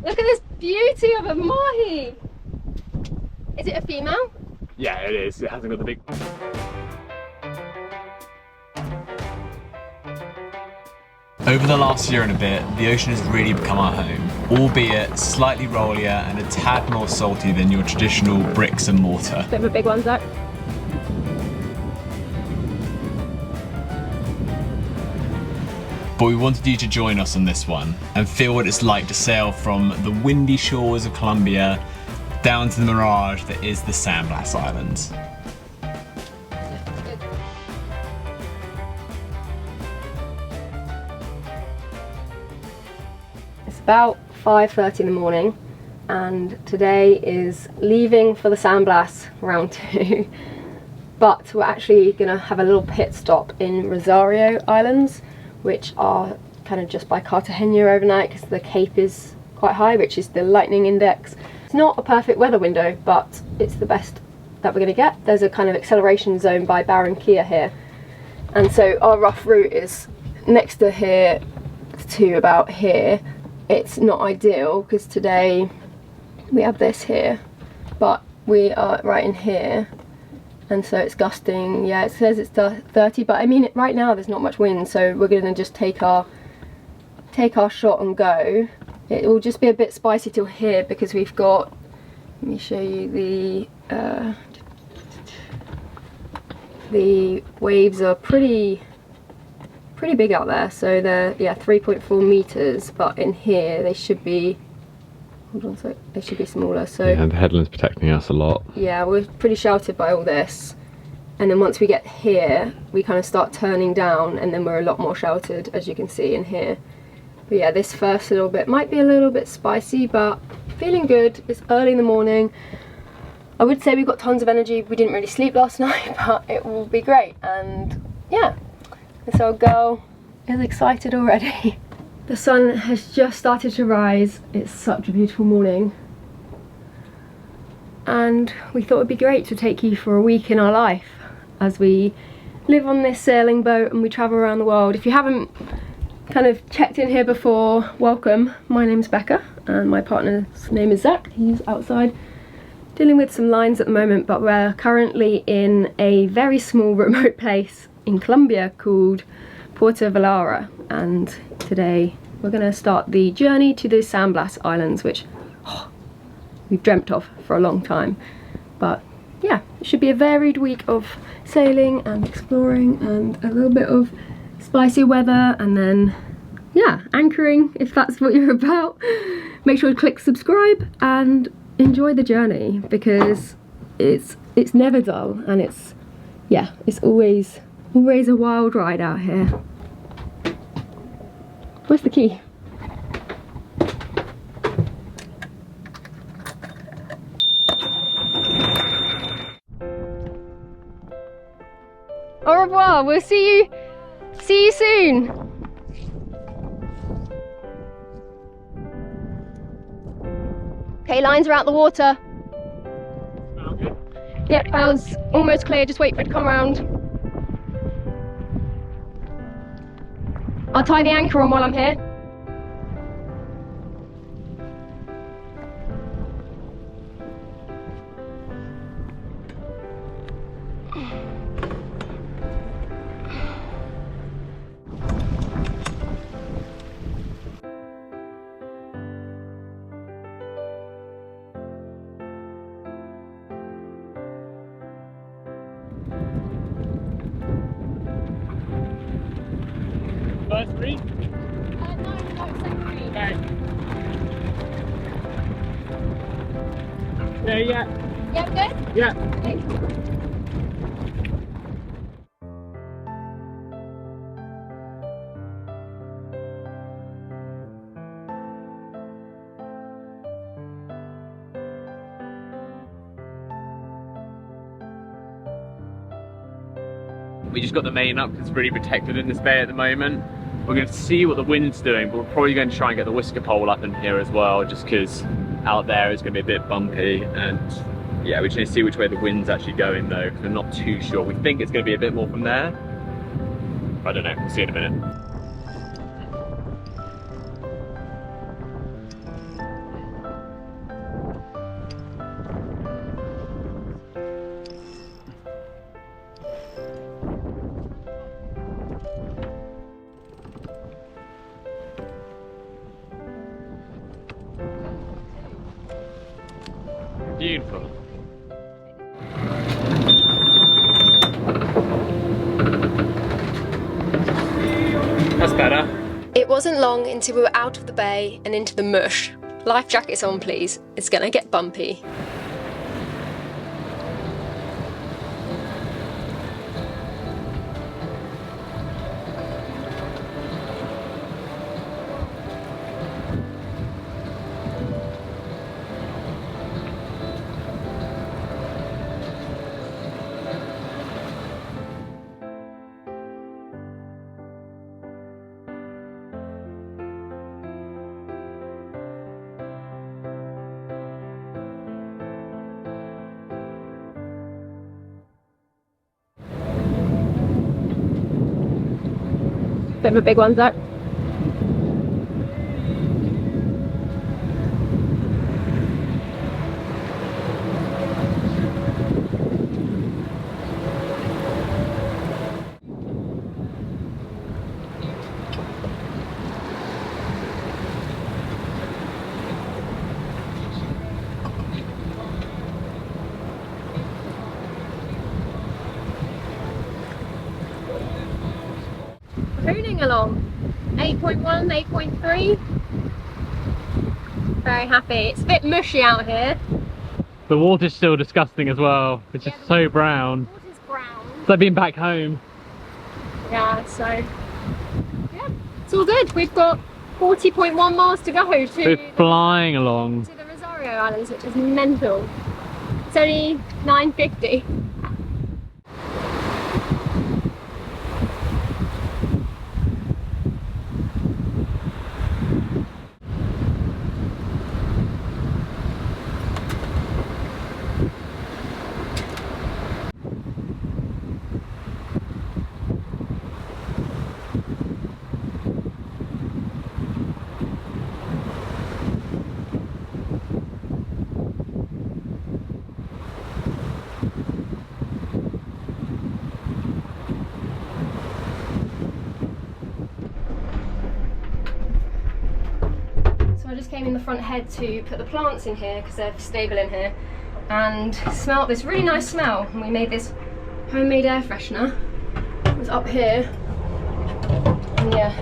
Look at this beauty of a mahi. Is it a female? Yeah, it is. It hasn't got the big... Over the last year and a bit, the ocean has really become our home, albeit slightly rollier and a tad more salty than your traditional bricks and mortar. Bit of a big one, Zach. But we wanted you to join us on this one and feel what it's like to sail from the windy shores of Colombia down to the mirage that is the San Blas Islands. It's about 5:30 in the morning and today is leaving for the San Blas round 2. But we're actually gonna have a little pit stop in Rosario Islands, which are kind of just by Cartagena overnight because the cape is quite high, which is the lightning index. It's not a perfect weather window, but it's the best that we're going to get. There's a kind of acceleration zone by Barranquilla here, and so our rough route is next to here to about here. It's not ideal because today we have this here, but we are right in here, and so it's gusting. Yeah, it says it's 30, but I mean right now there's not much wind, so we're going to just take our shot and go. It will just be a bit spicy till here because we've got, let me show you, the waves are pretty big out there, so they're, yeah, 3.4 meters, but in here they should be, hold on a sec, they should be smaller. So yeah, the headland's protecting us a lot. Yeah, we're pretty sheltered by all this, and then once we get here we kind of start turning down, and then we're a lot more sheltered, as you can see in here. But yeah, this first little bit might be a little bit spicy, but feeling good. It's early in the morning. I would say we've got tons of energy. We didn't really sleep last night, but it will be great. And yeah, this old girl is excited already. The sun has just started to rise. It's such a beautiful morning. And we thought it'd be great to take you for a week in our life as we live on this sailing boat and we travel around the world. If you haven't kind of checked in here before, welcome. My name's Becca and my partner's name is Zach. He's outside dealing with some lines at the moment, but we're currently in a very small remote place in Colombia called Puerto Valero, and today we're going to start the journey to the San Blas Islands, which we've dreamt of for a long time. But yeah, it should be a varied week of sailing and exploring and a little bit of spicy weather, and then yeah, anchoring if that's what you're about. Make sure to click subscribe and enjoy the journey because it's never dull, and it's always a wild ride out here. Where's the key? Au revoir, we'll see you soon. Okay, lines are out the water. Okay. Yep, bows almost clear, just wait for it to come around. I'll tie the anchor on while I'm here. First three? No, second three. Okay. There, yeah. Yep, good? Yeah. Okay. We just got the main up because it's really protected in this bay at the moment. We're going to see what the wind's doing, but we're probably going to try and get the whisker pole up in here as well, just because out there it's going to be a bit bumpy. And yeah, we just need to see which way the wind's actually going though, because we're not too sure. We think it's going to be a bit more from there. I don't know, we'll see in a minute. Beautiful. That's better. It wasn't long until we were out of the bay and into the mush. Life jackets on, please. It's gonna get bumpy. Bit of a big one, Zach. Crooning along. 8.1, 8.3. Very happy. It's a bit mushy out here. The water's still disgusting as well. It's just so brown. The water's brown. It's like being back home. Yeah, so yeah, it's all good. We've got 40.1 miles to go We're flying along. to the Rosario Islands, which is mental. It's only 9:50. So I just came in the front head to put the plants in here because they're stable in here, and smelt this really nice smell, and we made this homemade air freshener. It was up here, and yeah,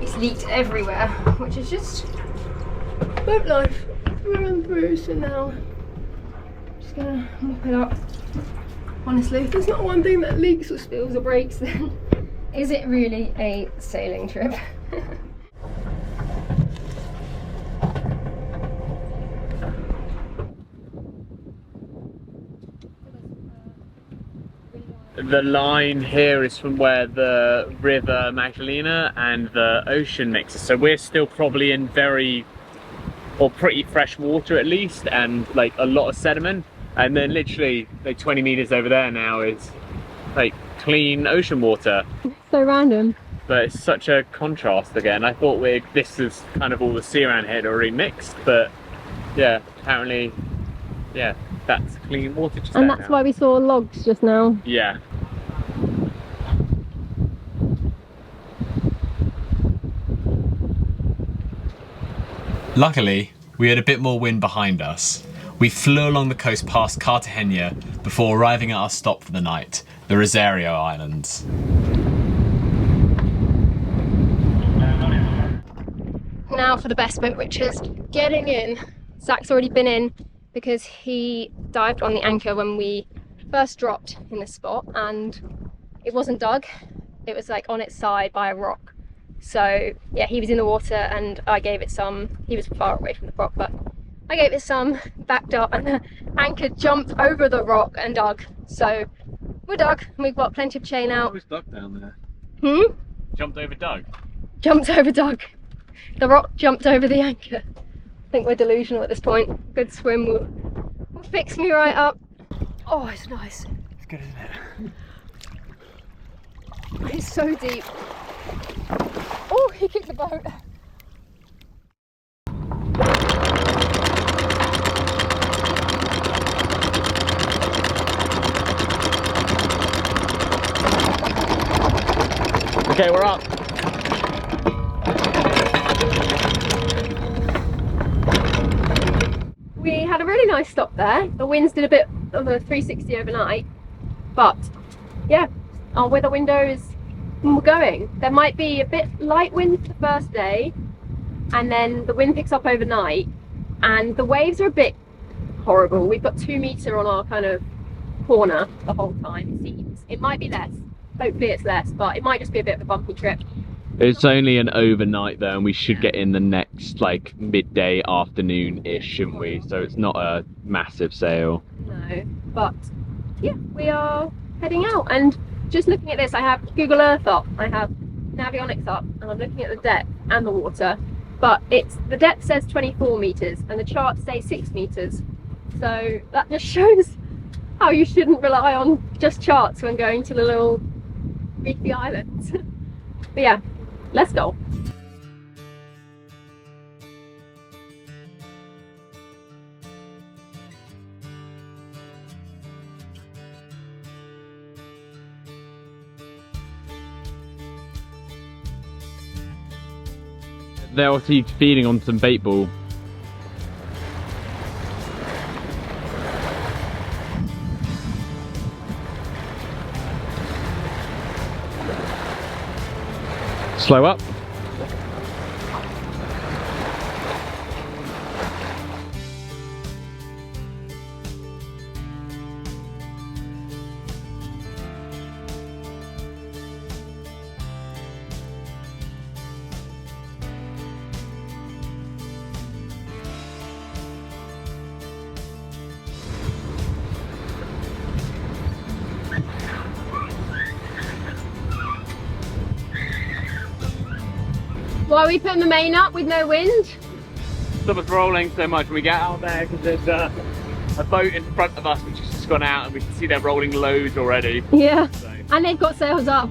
it's leaked everywhere, which is just boat life through and through. So now I'm just gonna mop it up. Honestly, if there's not one thing that leaks or spills or breaks, then is it really a sailing trip? The line here is from where the river Magdalena and the ocean mixes, so we're still probably in very or pretty fresh water at least, and like a lot of sediment, and then literally like 20 meters over there now is like clean ocean water. So random. But it's such a contrast again. I thought this is kind of all the sea around here already mixed, but yeah, apparently, yeah, that's clean water just And there that's now. why we saw logs just now. Yeah. Luckily, we had a bit more wind behind us. We flew along the coast past Cartagena before arriving at our stop for the night, the Rosario Islands. Now for the best bit, which is getting in. Zach's already been in because he dived on the anchor when we first dropped in this spot, and it wasn't dug, it was like on its side by a rock. So yeah, he was in the water and I gave it some. He was far away from the rock, but I gave it some, backed up, and the anchor jumped over the rock and dug. So we're dug, and we've got plenty of chain out. What was Doug down there? Hmm? Jumped over Doug? Jumped over Doug. The rock jumped over the anchor. I think we're delusional at this point. Good swim will fix me right up. Oh, it's nice. It's good, isn't it? It's so deep. Oh, he kicked the boat. Okay, we're up. We had a really really nice stop there. The winds did a bit of a 360 overnight, but yeah, our weather window is going. There might be a bit light wind the first day, and then the wind picks up overnight, and the waves are a bit horrible. We've got 2 meter on our kind of corner the whole time, it seems. It might be less, hopefully it's less, but it might just be a bit of a bumpy trip. It's only an overnight though, and we should get in the next like midday afternoon-ish, shouldn't we? So it's not a massive sail. No, but yeah, we are heading out. And just looking at this, I have Google Earth up, I have Navionics up, and I'm looking at the depth and the water. But the depth says 24 meters and the charts say 6 meters. So that just shows how you shouldn't rely on just charts when going to the little reefy islands. But yeah, let's go. They're obviously feeding on some bait ball. Slow up. Why are we putting the main up with no wind? Stop us rolling so much when we get out there, because there's a boat in front of us which has just gone out and we can see they're rolling loads already. Yeah, So. and they've got sails up.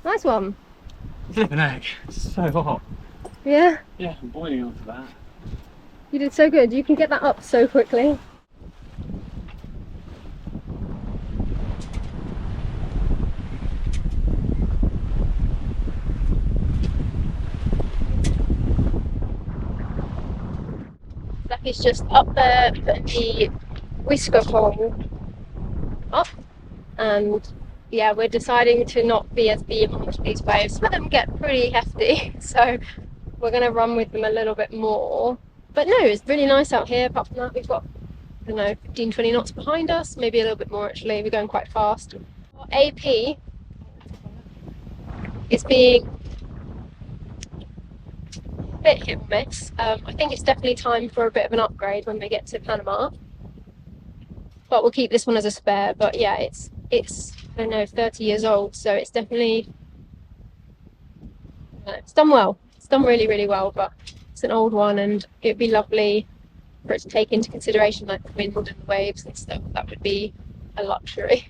Nice one. Flipping egg, it's so hot. Yeah, Yeah, I'm boiling onto that. you did so good. You can get that up so quickly. Zach is just up there putting the whisker pole up, and yeah, we're deciding to not be as behind these waves. Let them get pretty hefty, so we're going to run with them a little bit more. But no, it's really nice out here. Apart from that, we've got, I don't know, 15-20 knots behind us, maybe a little bit more actually. We're going quite fast. Our AP is being a bit hit or miss. I think it's definitely time for a bit of an upgrade when we get to Panama, but we'll keep this one as a spare. But yeah, it's I don't know, 30 years old, so it's definitely, it's done well. It's done really, really well, but it's an old one, and it'd be lovely for it to take into consideration like the wind and the waves and stuff. That would be a luxury.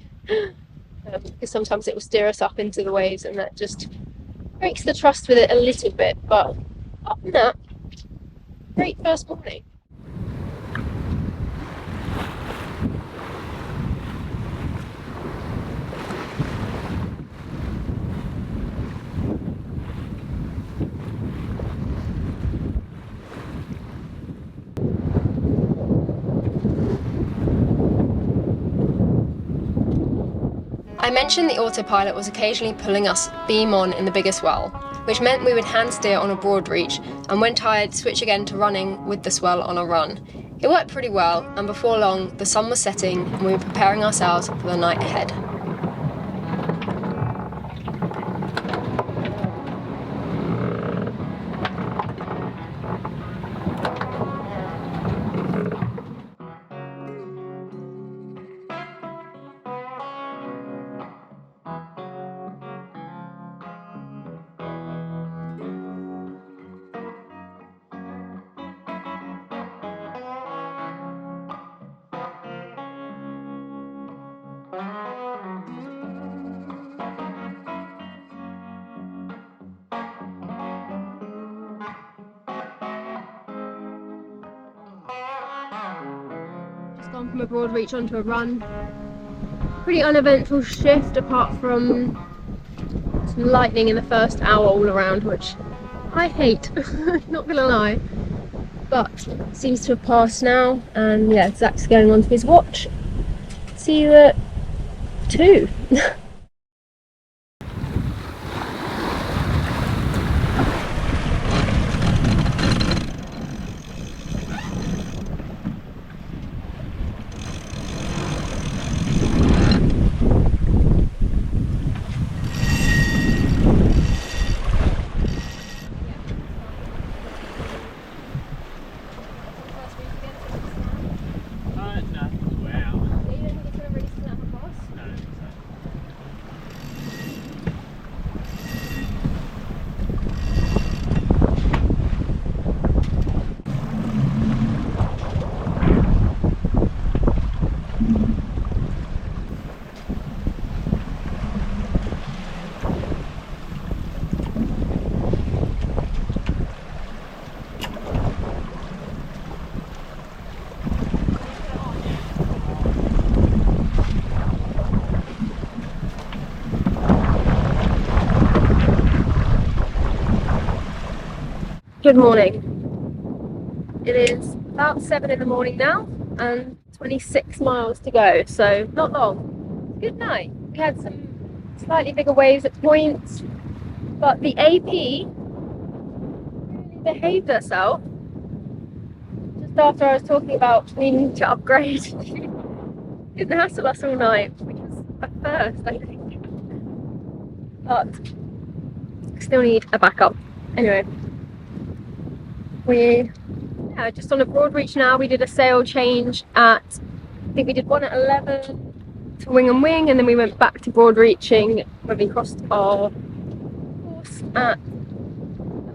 Because sometimes it will steer us up into the waves, and that just breaks the trust with it a little bit. But other than that, great first morning. I mentioned the autopilot was occasionally pulling us beam on in the bigger swell, which meant we would hand steer on a broad reach, and when tired, switch again to running with the swell on a run. It worked pretty well, and before long, the sun was setting and we were preparing ourselves for the night ahead. gone from a broad reach onto a run. Pretty uneventful shift apart from some lightning in the first hour all around, which I hate, not gonna lie. But seems to have passed now, and yeah, Zach's going on to his watch. See you at 2. Good morning. It is about 7 in the morning now and 26 miles to go, so not long. Good night. We had some slightly bigger waves at points, but the AP really behaved herself. Just after I was talking about needing to upgrade, she didn't hassle us all night, which was a first, I think. But still need a backup. Anyway. We're just on a broad reach now. We did a sail change at, I think we did one at 11 to wing and wing, and then we went back to broad reaching when we crossed our course at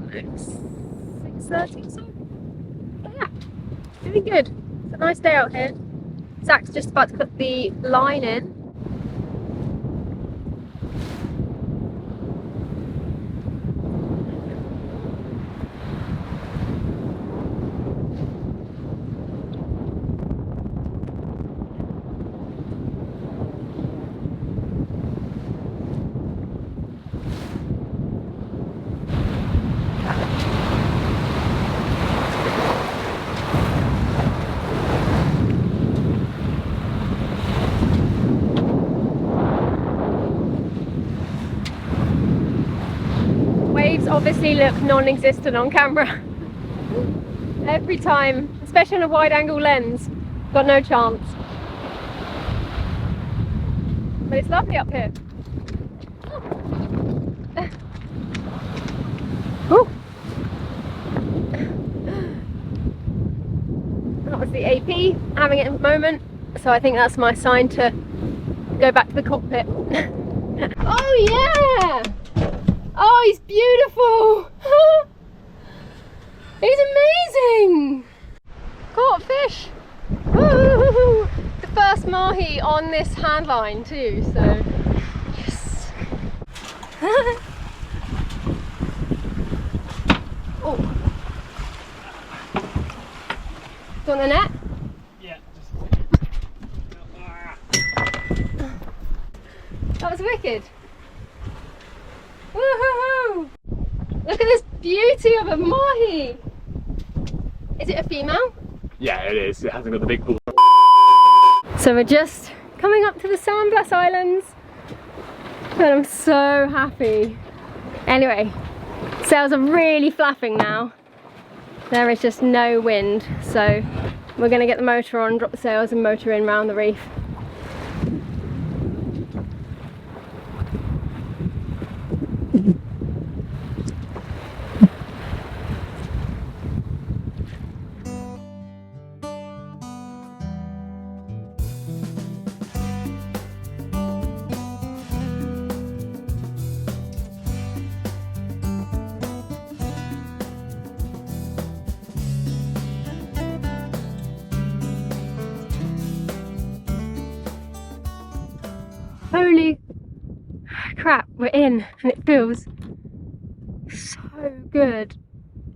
6:30 or so. But yeah, doing good. It's a nice day out here. Zach's just about to put the line in. Obviously look non-existent on camera. Every time, especially on a wide angle lens, got no chance. But it's lovely up here. Oh. That was the AP having it in the moment, so I think that's my sign to go back to the cockpit. Oh yeah! Oh, he's beautiful! He's amazing! Caught fish! Woo! The first mahi on this hand line too, so yes! Oh! Do you want the net? Yeah. That was wicked! Woohoo! Look at this beauty of a mahi! Is it a female? Yeah, it is. It hasn't got the big ball. So we're just coming up to the San Blas Islands and I'm so happy. Anyway, sails are really flapping now. There is just no wind, so we're going to get the motor on, drop the sails and motor in round the reef. Holy crap, we're in and it feels so good.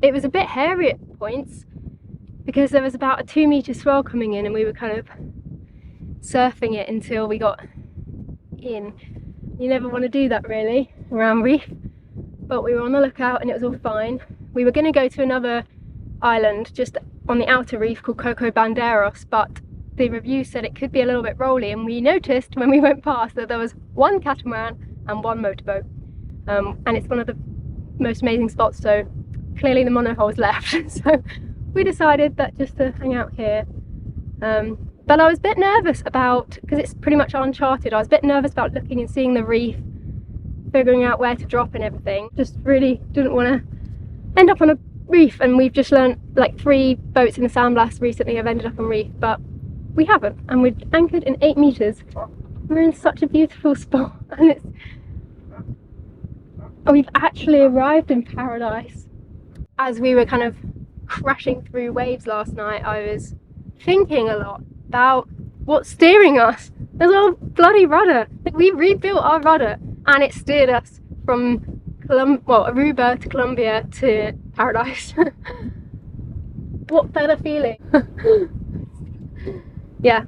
It was a bit hairy at points because there was about a 2 metre swell coming in and we were kind of surfing it until we got in. You never want to do that really around reef, but we were on the lookout and it was all fine. We were going to go to another island just on the outer reef called Coco Banderos, but the review said it could be a little bit rolly, and we noticed when we went past that there was one catamaran and one motorboat, and it's one of the most amazing spots, so clearly the monohull's left. So we decided that just to hang out here. But I was a bit nervous about, because it's pretty much uncharted, I was a bit nervous about looking and seeing the reef, figuring out where to drop and everything. Just really didn't want to end up on a reef, and we've just learned like 3 boats in the San Blas recently have ended up on reef, but we haven't, and we're anchored in 8 meters. We're in such a beautiful spot, and we've actually arrived in paradise. As we were kind of crashing through waves last night, I was thinking a lot about what's steering us. There's our bloody rudder. We rebuilt our rudder and it steered us from Aruba to Colombia to paradise. What better feeling? Yeah,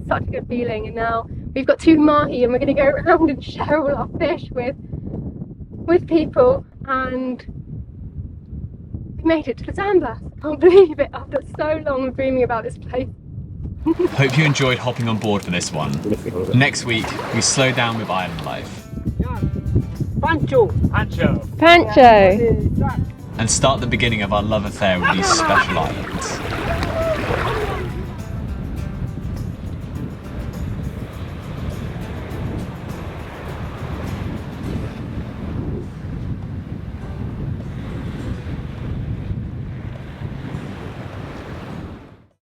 such a good feeling. And now we've got 2 mahi and we're going to go around and share all our fish with people, and we made it to the San Blas. I can't believe it, after so long of dreaming about this place. Hope you enjoyed hopping on board for this one. Next week, we slow down with island life. Pancho! Pancho! And start the beginning of our love affair with these special islands.